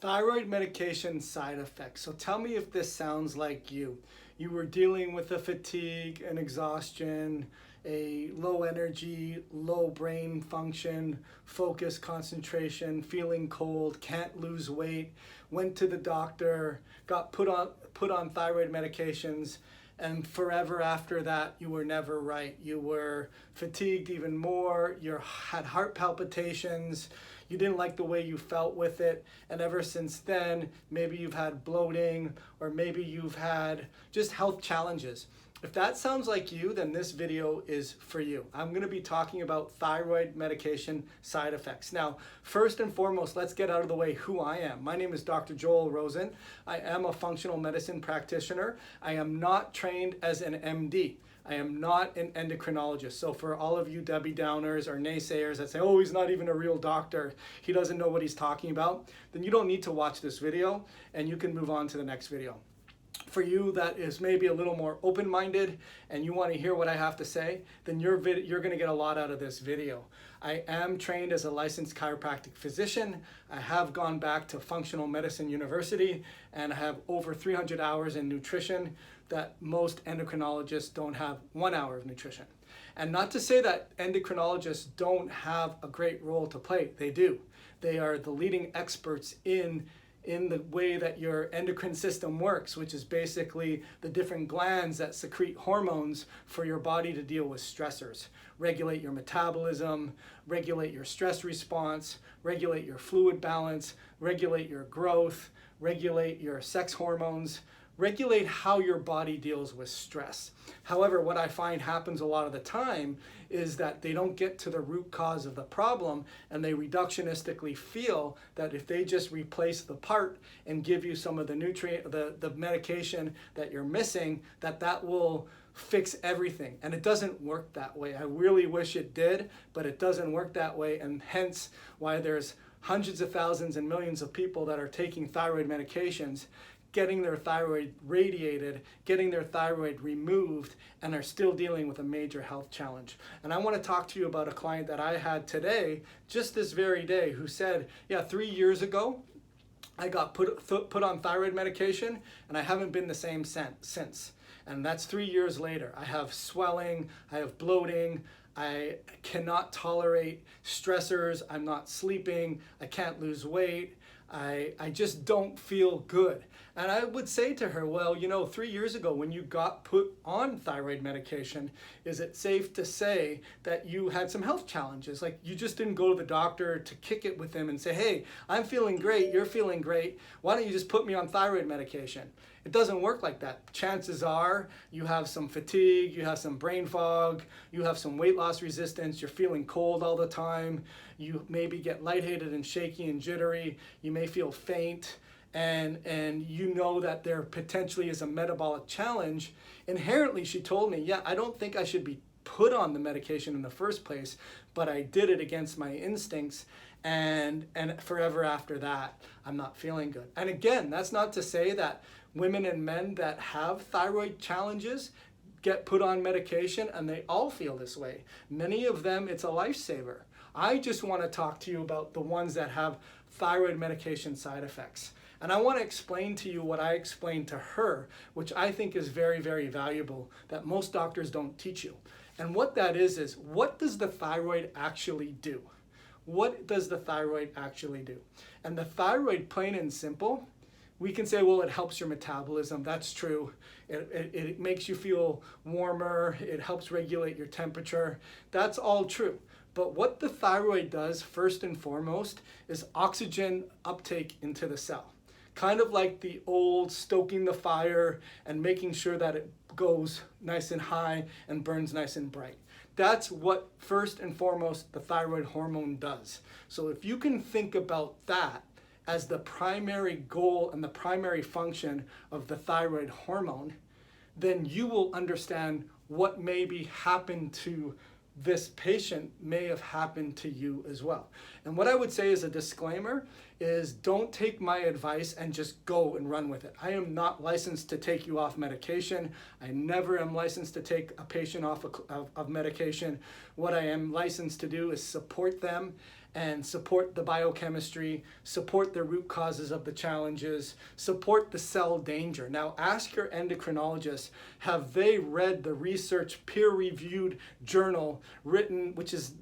Thyroid medication side effects. So tell me if this sounds like you. You were dealing with a fatigue, an exhaustion, a low energy, low brain function, focus, concentration, feeling cold, can't lose weight, went to the doctor, got put on thyroid medications, and forever after that you were never right. You were fatigued even more, you had heart palpitations, you didn't like the way you felt with it, and ever since then maybe you've had bloating, or maybe you've had just health challenges. If that sounds like you, then this video is for you. I'm going to be talking about thyroid medication side effects. Now, first and foremost, let's get out of the way who I am. My name is Dr. Joel Rosen. I am a functional medicine practitioner. I am not trained as an MD. I am not an endocrinologist. So for all of you Debbie Downers or naysayers that say, oh, he's not even a real doctor, he doesn't know what he's talking about, then you don't need to watch this video and you can move on to the next video. For you that is maybe a little more open-minded and you want to hear what I have to say, then you're going to get a lot out of this video. I am trained as a licensed chiropractic physician. I have gone back to Functional Medicine University and I have over 300 hours in nutrition that most endocrinologists don't have 1 hour of nutrition. And not to say that endocrinologists don't have a great role to play. They do. They are the leading experts in the way that your endocrine system works, which is basically the different glands that secrete hormones for your body to deal with stressors, regulate your metabolism, regulate your stress response, regulate your fluid balance, regulate your growth, regulate your sex hormones, regulate how your body deals with stress. However, what I find happens a lot of the time is that they don't get to the root cause of the problem, and they reductionistically feel that if they just replace the part and give you some of the the medication that you're missing, that will fix everything. And it doesn't work that way. I really wish it did, but it doesn't work that way, and hence why there's hundreds of thousands and millions of people that are taking thyroid medications, getting their thyroid radiated, getting their thyroid removed, and are still dealing with a major health challenge. And I want to talk to you about a client that I had today, just this very day, who said, yeah, 3 years ago, I got put on thyroid medication, and I haven't been the same since. And that's 3 years later. I have swelling, I have bloating, I cannot tolerate stressors, I'm not sleeping, I can't lose weight, I just don't feel good. And I would say to her, well, you know, 3 years ago when you got put on thyroid medication, is it safe to say that you had some health challenges? Like, you just didn't go to the doctor to kick it with him and say, hey, I'm feeling great, you're feeling great, why don't you just put me on thyroid medication? It doesn't work like that. Chances are you have some fatigue, you have some brain fog, you have some weight loss resistance, you're feeling cold all the time, you maybe get lightheaded and shaky and jittery, you may feel faint, and you know that there potentially is a metabolic challenge. Inherently, she told me, yeah, I don't think I should be put on the medication in the first place, but I did it against my instincts, and forever after that, I'm not feeling good. And again, that's not to say that women and men that have thyroid challenges get put on medication and they all feel this way. Many of them, it's a lifesaver. I just want to talk to you about the ones that have thyroid medication side effects. And I want to explain to you what I explained to her, which I think is very, very valuable, that most doctors don't teach you. And what that is what does the thyroid actually do? What does the thyroid actually do? And the thyroid, plain and simple, we can say, well, it helps your metabolism. That's true. It makes you feel warmer. It helps regulate your temperature. That's all true. But what the thyroid does, first and foremost, is oxygen uptake into the cell. Kind of like the old stoking the fire and making sure that it goes nice and high and burns nice and bright. That's what, first and foremost, the thyroid hormone does. So if you can think about that as the primary goal and the primary function of the thyroid hormone, then you will understand what maybe happened to this patient may have happened to you as well. And what I would say as a disclaimer is, don't take my advice and just go and run with it. I am not licensed to take you off medication. I never am licensed to take a patient off of medication. What I am licensed to do is support them and support the biochemistry, support the root causes of the challenges, support the cell danger. Now ask your endocrinologist, have they read the research peer-reviewed journal written,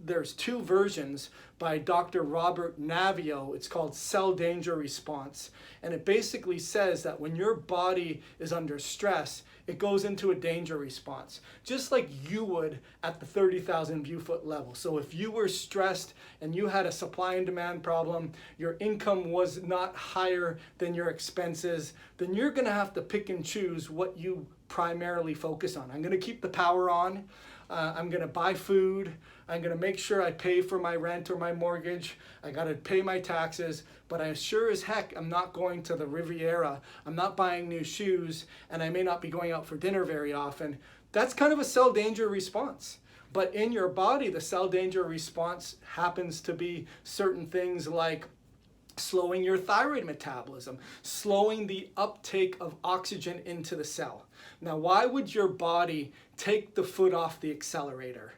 there's 2 versions by Dr. Robert Navio. It's called Cell Danger Response. And it basically says that when your body is under stress, it goes into a danger response, just like you would at the 30,000 view foot level. So if you were stressed and you had a supply and demand problem, your income was not higher than your expenses, then you're gonna have to pick and choose what you primarily focus on. I'm gonna keep the power on. I'm gonna buy food. I'm gonna make sure I pay for my rent or my mortgage. I gotta pay my taxes, but I sure as heck I'm not going to the Riviera. I'm not buying new shoes, and I may not be going out for dinner very often. That's kind of a cell danger response. But in your body, the cell danger response happens to be certain things like slowing your thyroid metabolism, slowing the uptake of oxygen into the cell. Now, why would your body take the foot off the accelerator?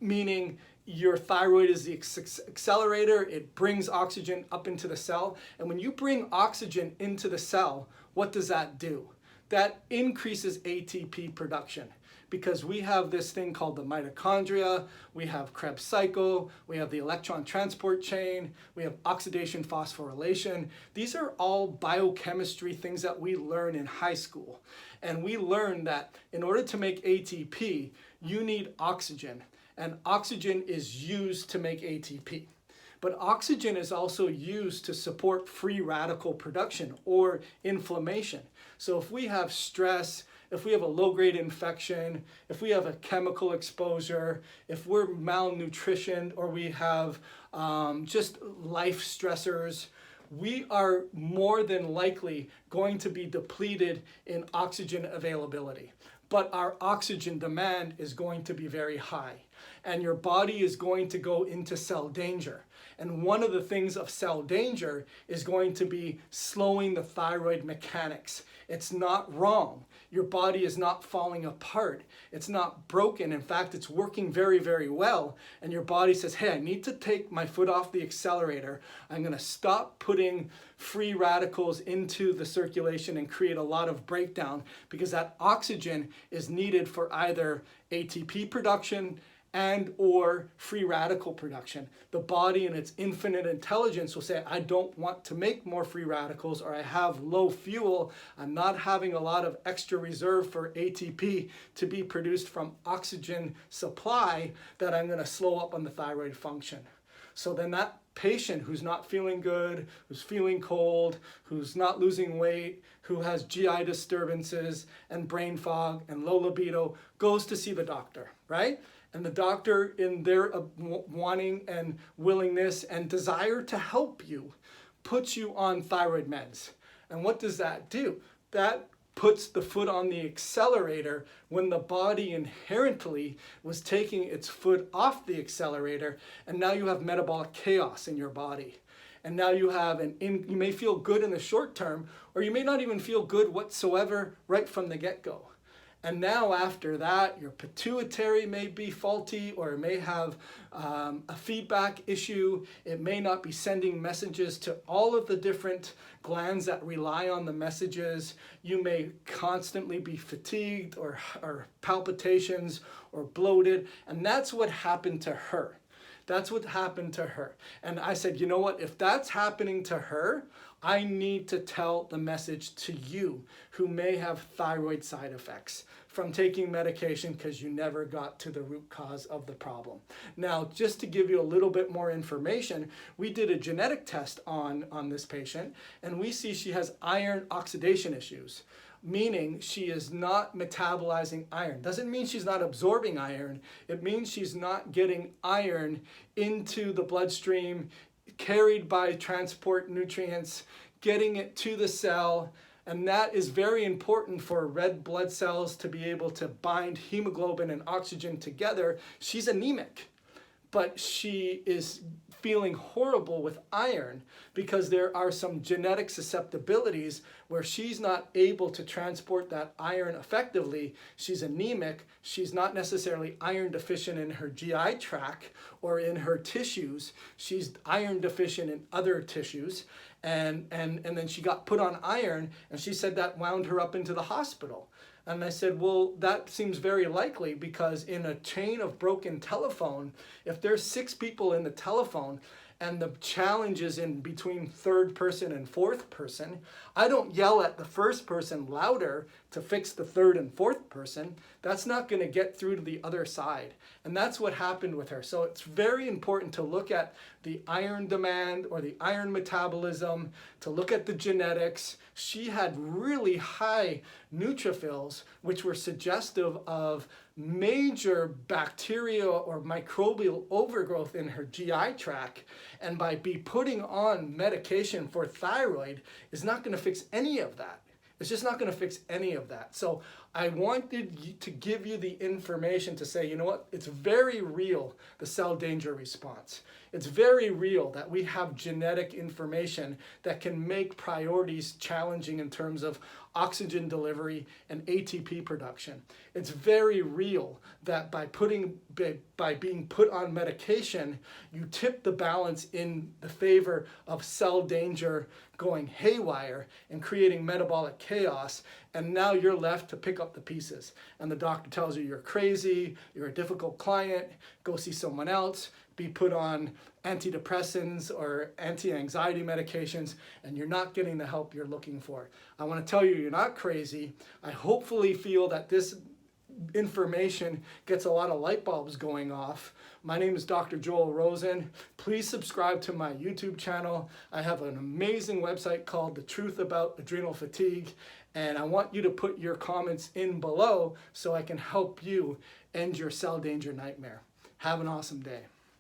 Meaning your thyroid is the accelerator, it brings oxygen up into the cell, and when you bring oxygen into the cell, what does that do? That increases ATP production, because we have this thing called the mitochondria, we have Krebs cycle, we have the electron transport chain, we have oxidation phosphorylation. These are all biochemistry things that we learn in high school. And we learn that in order to make ATP, you need oxygen. And oxygen is used to make ATP. But oxygen is also used to support free radical production or inflammation. So if we have stress, if we have a low-grade infection, if we have a chemical exposure, if we're malnutrition, or we have just life stressors, we are more than likely going to be depleted in oxygen availability. But our oxygen demand is going to be very high, and your body is going to go into cell danger. And one of the things of cell danger is going to be slowing the thyroid mechanics. It's not wrong. Your body is not falling apart. It's not broken. In fact, it's working very, very well. And your body says, hey, I need to take my foot off the accelerator. I'm going to stop putting free radicals into the circulation and create a lot of breakdown, because that oxygen is needed for either ATP production and or free radical production. The body in its infinite intelligence will say, I don't want to make more free radicals, or I have low fuel. I'm not having a lot of extra reserve for ATP to be produced from oxygen supply, that I'm gonna slow up on the thyroid function. So then that patient who's not feeling good, who's feeling cold, who's not losing weight, who has GI disturbances and brain fog and low libido, goes to see the doctor, right? And the doctor, in their wanting and willingness and desire to help you, puts you on thyroid meds. And what does that do? That puts the foot on the accelerator when the body inherently was taking its foot off the accelerator, and now you have metabolic chaos in your body. And now you have you may feel good in the short term, or you may not even feel good whatsoever right from the get-go. And now after that, your pituitary may be faulty, or it may have a feedback issue. It may not be sending messages to all of the different glands that rely on the messages. You may constantly be fatigued, or palpitations, or bloated. And that's what happened to her. That's what happened to her. And I said, you know what? If that's happening to her, I need to tell the message to you who may have thyroid side effects from taking medication because you never got to the root cause of the problem. Now, just to give you a little bit more information, we did a genetic test on this patient, and we see she has iron oxidation issues, meaning she is not metabolizing iron. Doesn't mean she's not absorbing iron. It means she's not getting iron into the bloodstream, carried by transport nutrients, getting it to the cell. And that is very important for red blood cells to be able to bind hemoglobin and oxygen together. She's anemic, but she is feeling horrible with iron because there are some genetic susceptibilities where she's not able to transport that iron effectively. She's anemic. She's not necessarily iron deficient in her GI tract or in her tissues. She's iron deficient in other tissues. And then she got put on iron, and she said that wound her up into the hospital. And I said, well, that seems very likely because in a chain of broken telephone, if there's 6 people in the telephone and the challenge is in between third person and fourth person, I don't yell at the first person louder to fix the third and fourth person. That's not going to get through to the other side. And that's what happened with her. So it's very important to look at the iron demand or the iron metabolism, to look at the genetics. She had really high neutrophils, which were suggestive of major bacterial or microbial overgrowth in her GI tract. And by putting on medication for thyroid is not going to fix any of that. It's just not going to fix any of that. So I wanted to give you the information to say, you know what, it's very real, the cell danger response. It's very real that we have genetic information that can make priorities challenging in terms of oxygen delivery and ATP production. It's very real that by being put on medication, you tip the balance in the favor of cell danger going haywire and creating metabolic chaos, and now you're left to pick up the pieces. And the doctor tells you you're crazy, you're a difficult client, go see someone else, be put on antidepressants or anti-anxiety medications, and you're not getting the help you're looking for. I want to tell you, you're not crazy. I hopefully feel that this information gets a lot of light bulbs going off. My name is Dr. Joel Rosen. Please subscribe to my YouTube channel. I have an amazing website called The Truth About Adrenal Fatigue, and I want you to put your comments in below so I can help you end your cell danger nightmare. Have an awesome day.